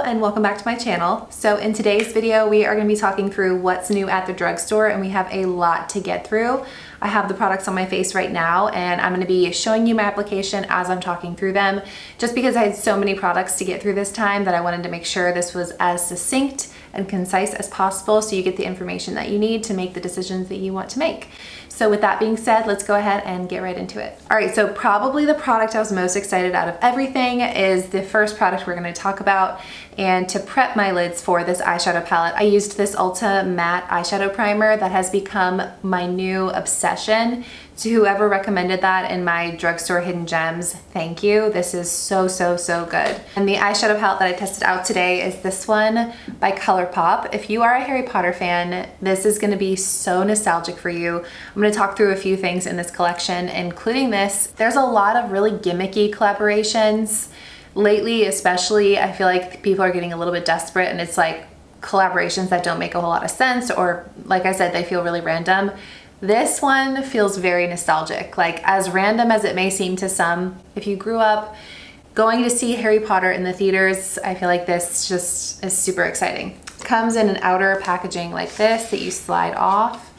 and welcome back to my channel. So in today's video, we are going to be talking through what's new at the drugstore, and we have a lot to get through. I have the products on my face right now, and I'm going to be showing you my application as I'm talking through them, just because I had so many products to get through this time that I wanted to make sure this was as succinct and concise as possible so you get the information that you need to make the decisions that you want to make. So with that being said, let's go ahead and get right into it. All right, so probably the product I was most excited out of everything is the first product we're going to talk about. And to prep my lids for this eyeshadow palette, I used this Ulta matte eyeshadow primer that has become my new obsession. To whoever recommended that in my drugstore hidden gems, thank you. This is so good. And the eyeshadow palette that I tested out today is this one by ColourPop. If you are a Harry Potter fan, this is going to be so nostalgic for you. I'm going to talk through a few things in this collection, including this. There's a lot of really gimmicky collaborations. Lately, especially, I feel like people are getting a little bit desperate, and it's like collaborations that don't make a whole lot of sense, or like I said, they feel really random. This one feels very nostalgic, like as random as it may seem to some. If you grew up going to see Harry Potter in the theaters, I feel like this just is super exciting. It comes in an outer packaging like this that you slide off,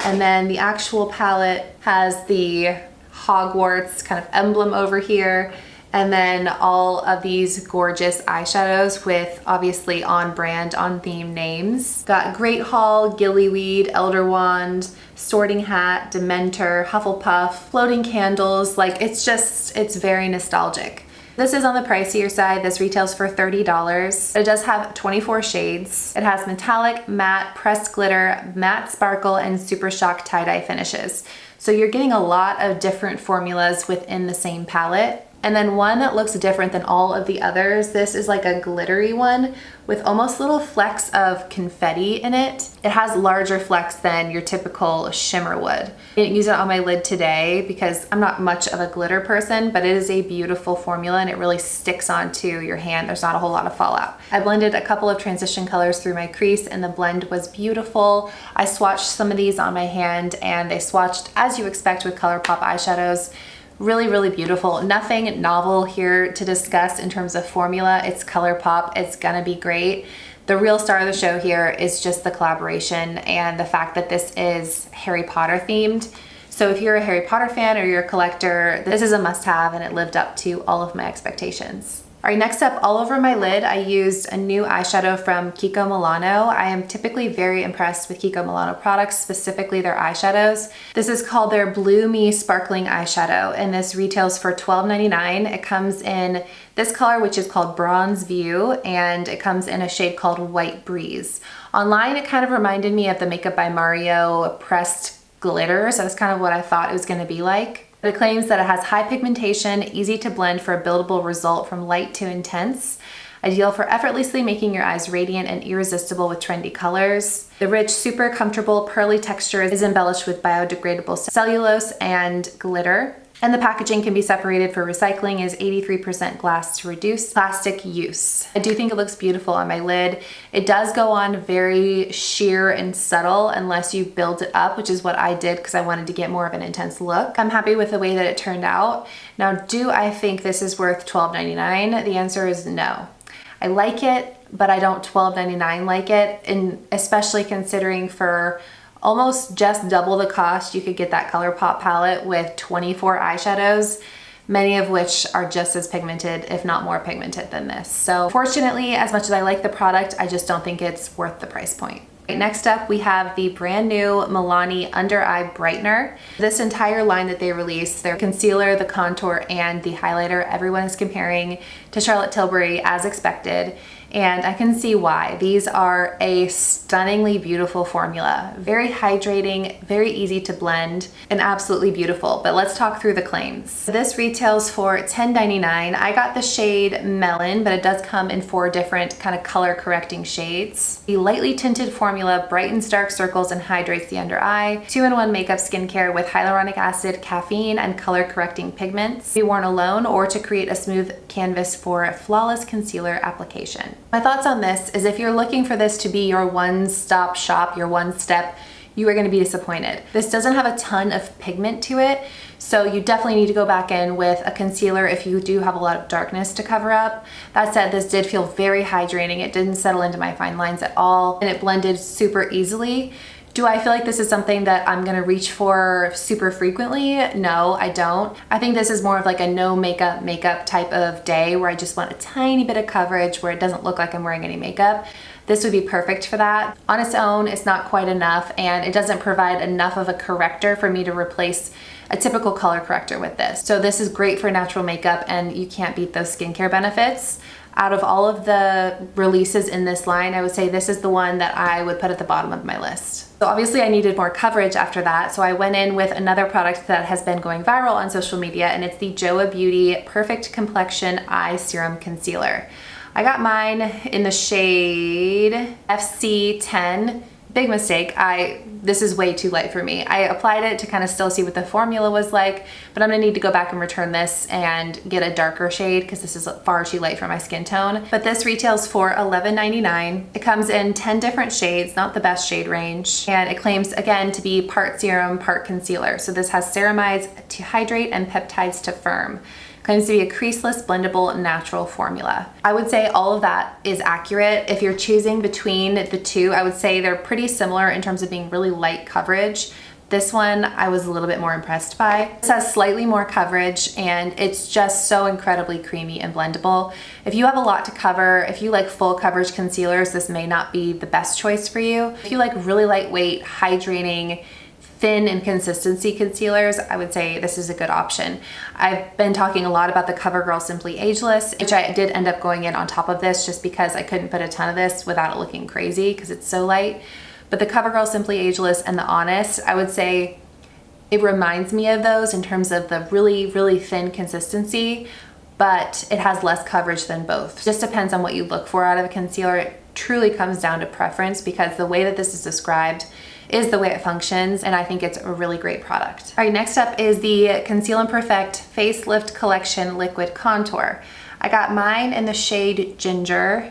and then the actual palette has the Hogwarts kind of emblem over here, and then all of these gorgeous eyeshadows with obviously on brand, on theme names. Got Great Hall, Gillyweed, Elder Wand, Sorting Hat, Dementor, Hufflepuff, floating candles. Like it's very nostalgic. This is on the pricier side. This retails for $30. It does have 24 shades. It has metallic, matte, pressed glitter, matte sparkle, and super shock tie-dye finishes. So you're getting a lot of different formulas within the same palette. And then one that looks different than all of the others. This is like a glittery one with almost little flecks of confetti in it. It has larger flecks than your typical shimmer would. I didn't use it on my lid today because I'm not much of a glitter person, but it is a beautiful formula and it really sticks onto your hand. There's not a whole lot of fallout. I blended a couple of transition colors through my crease and the blend was beautiful. I swatched some of these on my hand and they swatched as you expect with ColourPop eyeshadows. Really beautiful. Nothing novel here to discuss in terms of formula. It's ColourPop. It's gonna be great. The real star of the show here is just the collaboration and the fact that this is Harry Potter themed. So if you're a Harry Potter fan or you're a collector, this is a must-have and it lived up to all of my expectations. All right, next up, all over my lid, I used a new eyeshadow from Kiko Milano. I am typically very impressed with Kiko Milano products, specifically their eyeshadows. This is called their Blue Me Sparkling Eyeshadow, and this retails for $12.99. It comes in this color, which is called Bronze View, and it comes in a shade called White Breeze. Online, it kind of reminded me of the Makeup by Mario pressed glitter, so that's kind of what I thought it was gonna be like. It claims that it has high pigmentation, easy to blend for a buildable result from light to intense, ideal for effortlessly making your eyes radiant and irresistible with trendy colors. The rich, super comfortable, pearly texture is embellished with biodegradable cellulose and glitter. And the packaging can be separated for recycling, is 83% glass to reduce plastic use. I do think it looks beautiful on my lid. It does go on very sheer and subtle unless you build it up, which is what I did because I wanted to get more of an intense look. I'm happy with the way that it turned out. Now, do I think this is worth $12.99? The answer is no. I like it, but I don't $12.99 like it, and especially considering for almost just double the cost, you could get that ColourPop palette with 24 eyeshadows, many of which are just as pigmented, if not more pigmented than this. So fortunately, as much as I like the product, I just don't think it's worth the price point. Next up, we have the brand new Milani Under Eye Brightener. This entire line that they released, their concealer, the contour, and the highlighter, everyone is comparing to Charlotte Tilbury as expected. And I can see why. These are a stunningly beautiful formula. Very hydrating, very easy to blend, and absolutely beautiful. But let's talk through the claims. This retails for $10.99. I got the shade Melon, but it does come in 4 different kind of color correcting shades. The lightly tinted formula brightens dark circles and hydrates the under eye. 2-in-1 makeup skincare with hyaluronic acid, caffeine, and color correcting pigments. Be worn alone or to create a smooth canvas for flawless concealer application. My thoughts on this is if you're looking for this to be your one-stop shop, your one step, you are going to be disappointed. This doesn't have a ton of pigment to it, So you definitely need to go back in with a concealer if you do have a lot of darkness to cover up. That said, this did feel very hydrating. It didn't settle into my fine lines at all, and it blended super easily. Do I feel like this is something that I'm gonna reach for super frequently? No, I don't. I think this is more of like a no makeup type of day where I just want a tiny bit of coverage where it doesn't look like I'm wearing any makeup. This would be perfect for that. On its own, it's not quite enough, and it doesn't provide enough of a corrector for me to replace a typical color corrector with this. So this is great for natural makeup, and you can't beat those skincare benefits. Out of all of the releases in this line, I would say this is the one that I would put at the bottom of my list. So obviously I needed more coverage after that, so I went in with another product that has been going viral on social media, and it's the Joa Beauty Perfect Complexion Eye Serum Concealer. I got mine in the shade FC10. Big mistake. This is way too light for me. I applied it to kind of still see what the formula was like, but I'm gonna need to go back and return this and get a darker shade because this is far too light for my skin tone. But this retails for $11.99. It comes in 10 different shades, not the best shade range, and it claims again to be part serum, part concealer. So this has ceramides to hydrate and peptides to firm. Claims to be a creaseless, blendable, natural formula. I would say all of that is accurate. If you're choosing between the two, I would say they're pretty similar in terms of being really light coverage. This one I was a little bit more impressed by. This has slightly more coverage, and it's just so incredibly creamy and blendable. If you have a lot to cover, if you like full coverage concealers, this may not be the best choice for you. If you like really lightweight, hydrating, thin and consistency concealers, I would say this is a good option. I've been talking a lot about the CoverGirl Simply Ageless, which I did end up going in on top of this just because I couldn't put a ton of this without it looking crazy because it's so light. But the CoverGirl Simply Ageless and the Honest, I would say it reminds me of those in terms of the really, really thin consistency, but it has less coverage than both. Just depends on what you look for out of a concealer. It truly comes down to preference because the way that this is described is the way it functions, and I think it's a really great product. All right, next up is the Conceal and Perfect Facelift Collection Liquid Contour. I got mine in the shade Ginger,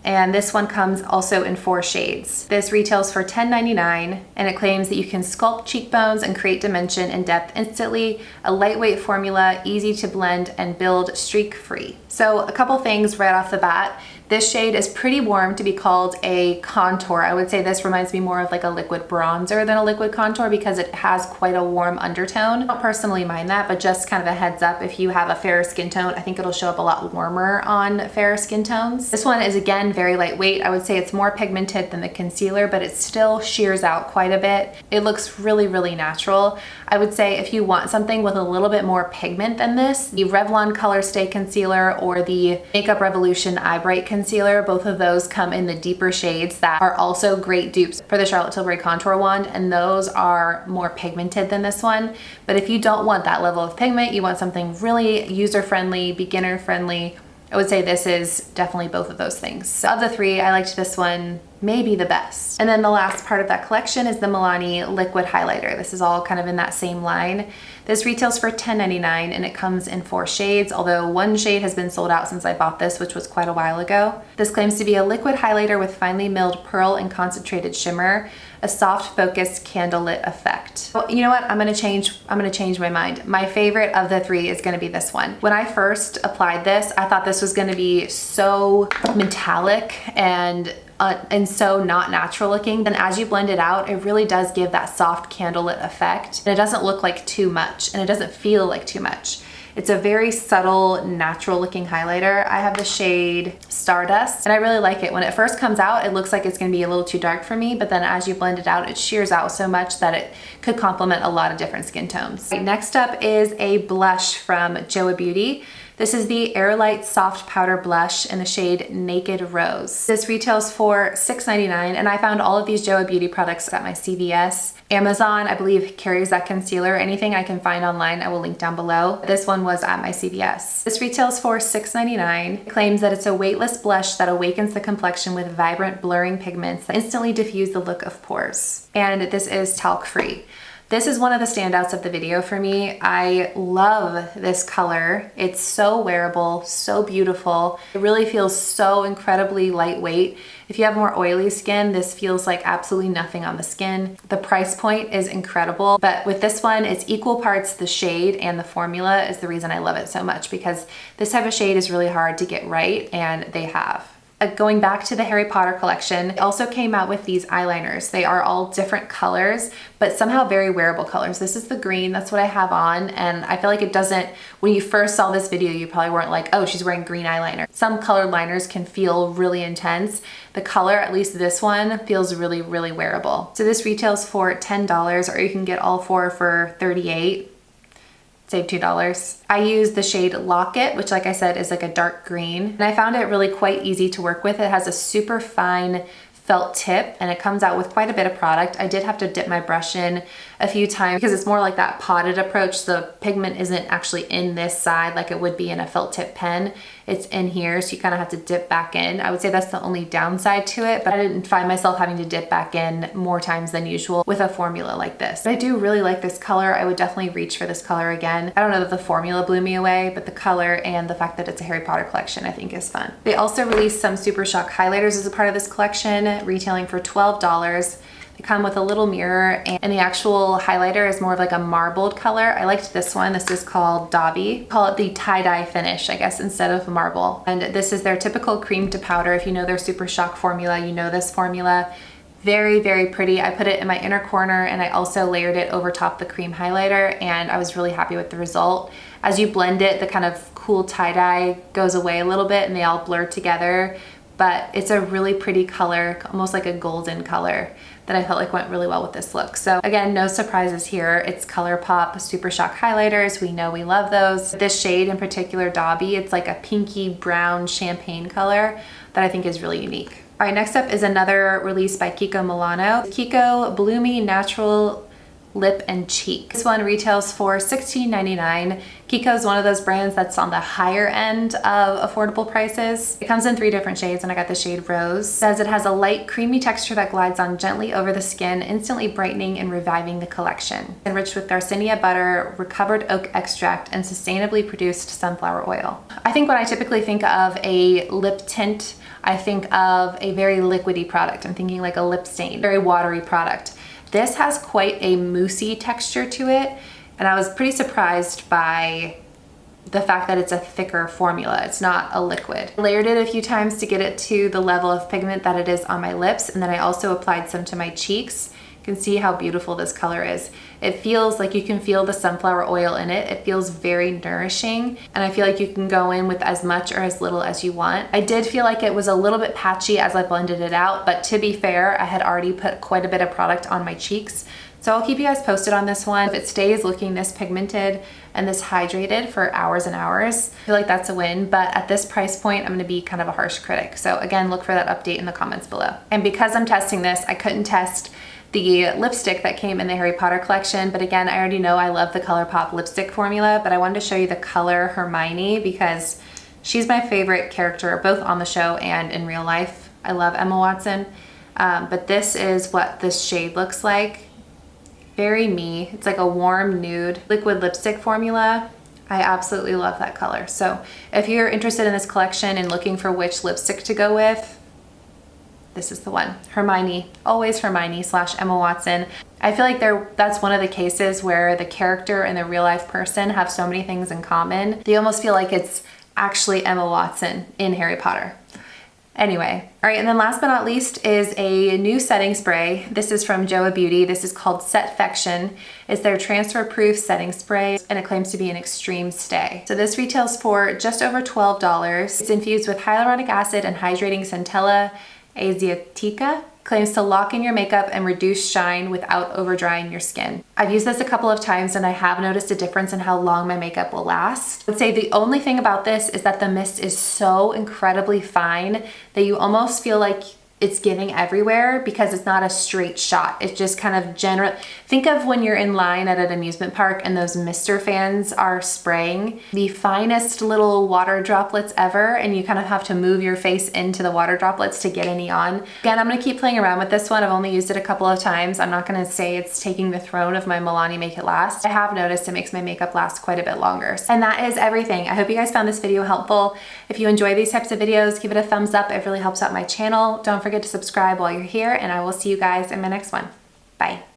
and this one comes also in 4 shades. This retails for $10.99, and it claims that you can sculpt cheekbones and create dimension and depth instantly, a lightweight formula, easy to blend and build streak-free. So a couple things right off the bat. This shade is pretty warm to be called a contour. I would say this reminds me more of like a liquid bronzer than a liquid contour because it has quite a warm undertone. I don't personally mind that, but just kind of a heads up, if you have a fairer skin tone, I think it'll show up a lot warmer on fairer skin tones. This one is again very lightweight. I would say it's more pigmented than the concealer, but it still shears out quite a bit. It looks really, really natural. I would say if you want something with a little bit more pigment than this, the Revlon Color Stay Concealer or the Makeup Revolution Eye Bright Concealer, both of those come in the deeper shades that are also great dupes for the Charlotte Tilbury Contour Wand, and those are more pigmented than this one. But if you don't want that level of pigment, you want something really user-friendly, beginner-friendly, I would say this is definitely both of those things. So of the 3, I liked this one maybe the best. And then the last part of that collection is the Milani liquid highlighter. This is all kind of in that same line. This retails for $10.99, and it comes in 4 shades, although one shade has been sold out since I bought this, which was quite a while ago. This claims to be a liquid highlighter with finely milled pearl and concentrated shimmer, a soft focused candlelit effect. Well, you know what? I'm gonna change my mind. My favorite of the 3 is gonna be this one. When I first applied this, I thought this was gonna be so metallic and so not natural looking. Then as you blend it out, it really does give that soft candlelit effect. And it doesn't look like too much, and it doesn't feel like too much. It's a very subtle, natural looking highlighter. I have the shade Stardust, and I really like it. When it first comes out, it looks like it's gonna be a little too dark for me, but then as you blend it out, it shears out so much that it could complement a lot of different skin tones. Right, next up is a blush from Joa Beauty. This is the Airlight Soft Powder Blush in the shade Naked Rose. This retails for $6.99, and I found all of these Joa Beauty products at my CVS. Amazon, I believe, carries that concealer. Anything I can find online, I will link down below. This one was at my CVS. This retails for $6.99. It claims that it's a weightless blush that awakens the complexion with vibrant blurring pigments that instantly diffuse the look of pores. And this is talc-free. This is one of the standouts of the video for me. I love this color. It's so wearable, so beautiful. It really feels so incredibly lightweight. If you have more oily skin, this feels like absolutely nothing on the skin. The price point is incredible, but with this one, it's equal parts the shade and the formula is the reason I love it so much, because this type of shade is really hard to get right, and they have. Going back to the Harry Potter collection, they also came out with these eyeliners. They are all different colors, but somehow very wearable colors. This is the green, that's what I have on, and I feel like it doesn't, when you first saw this video, you probably weren't like, oh, she's wearing green eyeliner. Some colored liners can feel really intense. The color, at least this one, feels really, really wearable. So this retails for $10, or you can get all four for $38. Save $2. I use the shade Locket, which like I said is like a dark green. And I found it really quite easy to work with. It has a super fine felt tip and it comes out with quite a bit of product. I did have to dip my brush in a few times because it's more like that potted approach. The pigment isn't actually in this side like it would be in a felt tip pen. It's in here, so you kind of have to dip back in. I would say that's the only downside to it, but I didn't find myself having to dip back in more times than usual with a formula like this. But I do really like this color. I would definitely reach for this color again. I don't know that the formula blew me away, but the color and the fact that it's a Harry Potter collection I think is fun. They also released some Super Shock highlighters as a part of this collection, retailing for $12. They come with a little mirror, and the actual highlighter is more of like a marbled color. I liked this one. This is called Dobby. Call it the tie-dye finish, I guess, instead of marble. And this is their typical cream to powder. If you know their Super Shock formula, you know this formula. Very, very pretty. I put it in my inner corner and I also layered it over top the cream highlighter, and I was really happy with the result. As you blend it, the kind of cool tie-dye goes away a little bit and they all blur together, but it's a really pretty color, almost like a golden color, that I felt like went really well with this look. So again, no surprises here. It's ColourPop Super Shock highlighters. We know we love those. This shade in particular, Dobby, it's like a pinky brown champagne color that I think is really unique. All right, next up is another release by Kiko Milano. Kiko Bloomy Natural Lip and Cheek. This one retails for $16.99. Kiko is one of those brands that's on the higher end of affordable prices. It comes in 3 different shades, and I got the shade Rose. It says it has a light, creamy texture that glides on gently over the skin, instantly brightening and reviving the collection. Enriched with Garcinia butter, recovered oak extract, and sustainably produced sunflower oil. I think when I typically think of a lip tint, I think of a very liquidy product. I'm thinking like a lip stain, very watery product. This has quite a moussey texture to it, and I was pretty surprised by the fact that it's a thicker formula. It's not a liquid. I layered it a few times to get it to the level of pigment that it is on my lips, and then I also applied some to my cheeks. You can see how beautiful this color is. It feels like you can feel the sunflower oil in it. It feels very nourishing, and I feel like you can go in with as much or as little as you want. I did feel like it was a little bit patchy as I blended it out, but to be fair, I had already put quite a bit of product on my cheeks. So I'll keep you guys posted on this one. If it stays looking this pigmented and this hydrated for hours and hours, I feel like that's a win. But at this price point, I'm gonna be kind of a harsh critic. So again, look for that update in the comments below. And because I'm testing this, I couldn't test the lipstick that came in the Harry Potter collection, but again, I already know I love the ColourPop lipstick formula, but I wanted to show you the color Hermione because she's my favorite character, both on the show and in real life. I love Emma Watson, but this is what this shade looks like. Very me. It's like a warm nude liquid lipstick formula. I absolutely love that color. So if you're interested in this collection and looking for which lipstick to go with, this is the one. Hermione, always Hermione / Emma Watson. I feel like that's one of the cases where the character and the real life person have so many things in common. They almost feel like it's actually Emma Watson in Harry Potter. Anyway, all right, and then last but not least is a new setting spray. This is from Joa Beauty. This is called Setfection. It's their transfer-proof setting spray, and it claims to be an extreme stay. So this retails for just over $12. It's infused with hyaluronic acid and hydrating centella asiatica. Claims to lock in your makeup and reduce shine without over drying your skin. I've used this a couple of times and I have noticed a difference in how long my makeup will last. I would say the only thing about this is that the mist is so incredibly fine that you almost feel like it's getting everywhere because it's not a straight shot. It's just kind of Think of when you're in line at an amusement park and those mister fans are spraying the finest little water droplets ever, and you kind of have to move your face into the water droplets to get any on. Again, I'm gonna keep playing around with this one. I've only used it a couple of times. I'm not gonna say it's taking the throne of my Milani Make It Last. I have noticed it makes my makeup last quite a bit longer. And that is everything. I hope you guys found this video helpful. If you enjoy these types of videos, give it a thumbs up. It really helps out my channel. Don't forget to subscribe while you're here, and I will see you guys in my next one. Bye.